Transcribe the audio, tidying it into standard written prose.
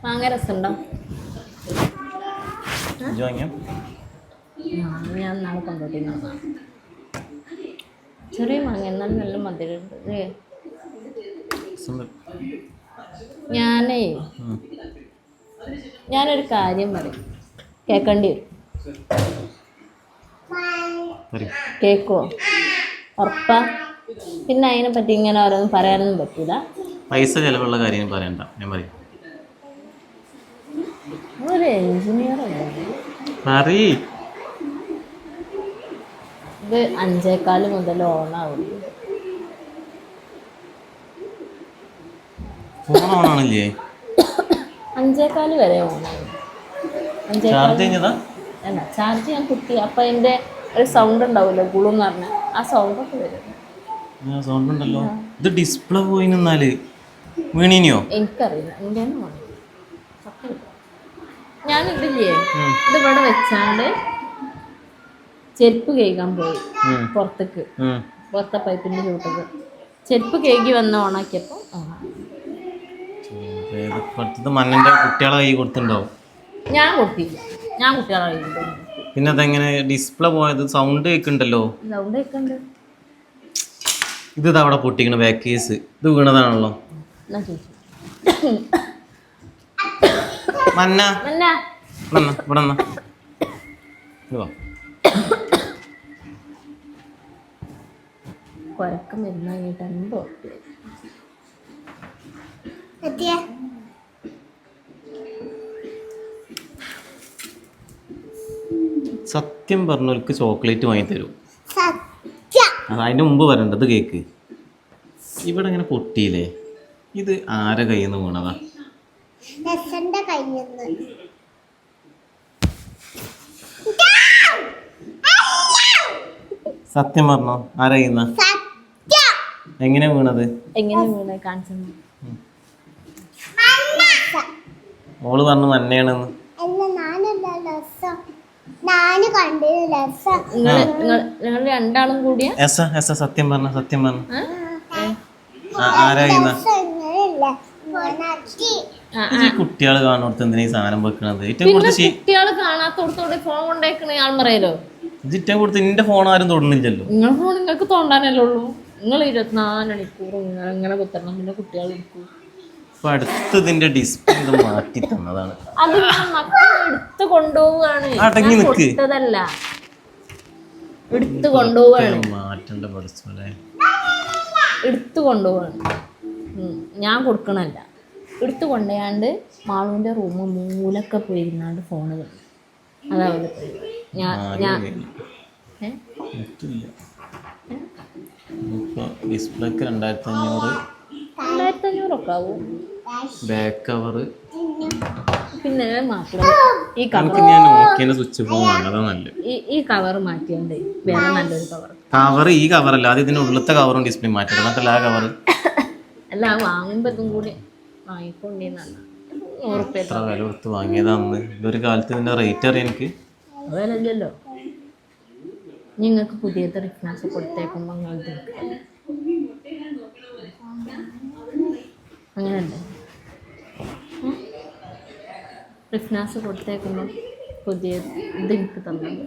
മാങ്ങ രസമുണ്ടോ? ഞാൻ നാളെ കൊണ്ടുപോയി ചെറിയ മാങ്ങ എന്നാലും നല്ല മധുരമുണ്ട്. ഞാനൊരു കാര്യം പറയും, കേൾക്കേണ്ടി വരും. കേൾക്കുമോ? ഉറപ്പാ? പിന്നെ അതിനെ പറ്റി ഇങ്ങനെ ഓരോന്നും പറയാനൊന്നും പറ്റില്ല. പൈസ ചിലവുള്ള കാര്യം പറയണ്ട. ഞാൻ പറയും ഒരു എഞ്ചിനീയർ ഇത് 5:15 മുതൽ ഓണാവും. ഫോൺ ഓണാണില്ലേ? 5:15 വരെ ഓണാവും. അല്ല, ചാർജ് ഞാൻ കുത്തി. അപ്പം എൻ്റെ ഒരു സൗണ്ട് ഉണ്ടാവുമല്ലോ, ഗുളെന്ന് പറഞ്ഞാൽ ആ സൗണ്ടൊക്കെ വരും. സൗണ്ട് ഉണ്ടല്ലോ. ഇത് ഡിസ്പ്ലേ പോയി നിന്നാല് വീണിനിയോ? എനിക്കറിയില്ല. എൻ്റെ ഞാനിതില്ലേ, ഇതിവിടെ വെച്ചാണ്ട് ചെരുപ്പ് കേൾക്കാൻ പോയി പുറത്തെ പൈപ്പിൻ്റെ ചൂട്ടക്ക്. ചെരുപ്പ് കേൾക്കി വന്ന് ഓണാക്കിയപ്പോൾ മണ്ണിന്റെ കുട്ടികളെ കൈ കൊടുത്തിട്ടുണ്ടാവും. ഞാൻ കൊടുത്തില്ല, ഞാൻ കുട്ടികളെ കൈ കൊടുത്തു. പിന്നെ അതെങ്ങനെ ഡിസ്പ്ലേ പോയത്? സൗണ്ട് കേൾക്കുന്നുണ്ടല്ലോ. സൗണ്ട് കേൾക്കുന്നുണ്ട്. ഇത് അവിടെ പൊട്ടിക്കണ ബാക്ക് കേസ് ഇത് വീണതാണല്ലോ. കുഴക്കം വരുന്നിട്ട് എന്തോ സത്യം പറഞ്ഞവർക്ക് ചോക്ലേറ്റ് വാങ്ങി തരും. അതിന്റെ മുമ്പ് പറയണ്ടത് കേക്ക്. ഇവിടെ ഇങ്ങനെ പൊട്ടിയില്ലേ? ഇത് ആരെ കയ്യിൽ നിന്ന് വീണതാ? സത്യം പറഞ്ഞോ, ആരെ കയ്യിൽ നിന്നാ? എങ്ങനെ വീണത്? മോള് പറഞ്ഞു മന്നയാണെന്ന്. നിങ്ങൾ രണ്ടാളും കൂടിയ സത്യം പറഞ്ഞ ആരാ കുട്ടികള് കാണുന്നിടത്ത് എന്തിനാ ഈ സാധനം വെക്കണത്? കുട്ടികള് കാണാത്തോടത്തോടെ ഫോൺ കൊണ്ടേക്കണ ആൾ പറയലോ. ജിറ്റം കൊടുത്ത് നിന്റെ ഫോൺ ആരും തൊടുന്നില്ലല്ലോ. നിങ്ങളുടെ ഫോൺ നിങ്ങൾക്ക് തോണ്ടാനല്ലേ ഉള്ളൂ. നിങ്ങൾ 24 മണിക്കൂർ ഇങ്ങനെ കുത്തരണം. പിന്നെ കുട്ടികൾ അടുത്ത് ഇതിന്റെ ഡിസ്പ്ലേ മാറ്റി തന്നതാണ്. അത് എടുത്ത് കൊണ്ടുപോവാണ്, എടുത്ത് കൊണ്ടുപോവാണ്, മാറ്റേണ്ട പഠിച്ചോലെ. എടുത്ത് കൊണ്ടുപോവാണ്. ഞാൻ കൊടുക്കണല്ല, എടുത്ത് കൊണ്ടുപോയാണ്ട് മാളുവിന്റെ റൂം മൂലൊക്കെ പോയിരുന്നാണ്ട് ഫോണ് കണ്ടു. അതാവുന്ന ഡിസ്പ്ലേക്ക് 2500 ഒക്കെ ആവും. ബാക്ക് കവർ പിന്നെ സ്വിച്ച് ഫോൺ ഈ കവർ മാറ്റിയോണ്ട് വേറെ നല്ലൊരു കവർ. ഈ കവറല്ല, അത് ഇതിന്റെ ഉള്ളത്തെ കവറും ഡിസ്പ്ലേ മാറ്റണം. മറ്റല്ല ആ കവർ അല്ല, വാങ്ങുമ്പോ ഇതും കൂടി വാങ്ങിക്കൊണ്ടേന്നാണ്. 100 രൂപ എത്ര വില കൊടുത്ത് വാങ്ങിയതാന്ന്. ഇതൊരു കാലത്ത് ഇതിന്റെ റേറ്റ് അറിയാം എനിക്ക്. വിലല്ലോ. നിങ്ങൾക്ക് പുതിയത് റിഫ്നാസ് കൊടുത്തേക്കുമ്പോ അങ്ങനെയല്ലേ? റിഫ്നാസ് കൊടുത്തേക്കുമ്പോൾ പുതിയ ഇത് എനിക്ക് തന്നത്.